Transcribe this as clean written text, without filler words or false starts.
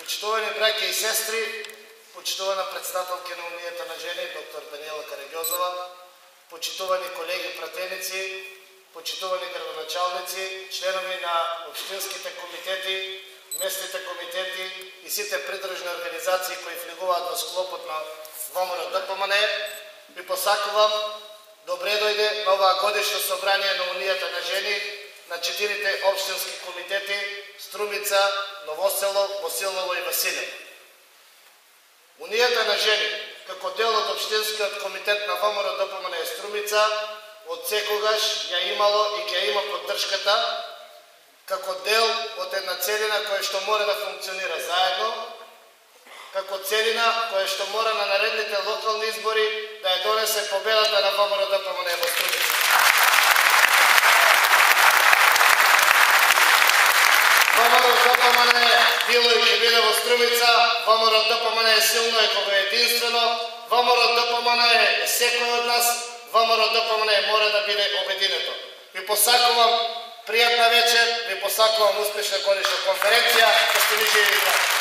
Почитувани браќа и сестри, почитувана председателка на Унијата на жени, доктор Даниела Карагјозова, почитувани колеги пратеници, почитувани градоначалници, членови на општинските комитети, местните комитети и сите придружни организации кои влегуваат во склопот на ВМРО ДПМН, ви посакувам добре дојде на оваа годишно собрание на Унијата на жени, на 4 општински комитети Струмица, Новосело, Босилово и Василево. Унијата на жени, како дел од општинскиот комитет на ВМРО ДПМН Струмица, од секогаш ја имало и ќе има поддршката како дел од една целина која што мора да функционира заедно, како целина која што мора на наредните локални избори да ја донесе победата на ВМРО ДПМН во Струмица. ВМРО ДПМН било и ќе биде во Струмица, ВМРО ДПМН е силно и кога е единствено, ВМРО ДПМН е секој од нас, ВМРО ДПМН мора да биде обединето. Ви посакувам пријатна вечер, ви посакувам успешна годишна конференција, да сте ви живи.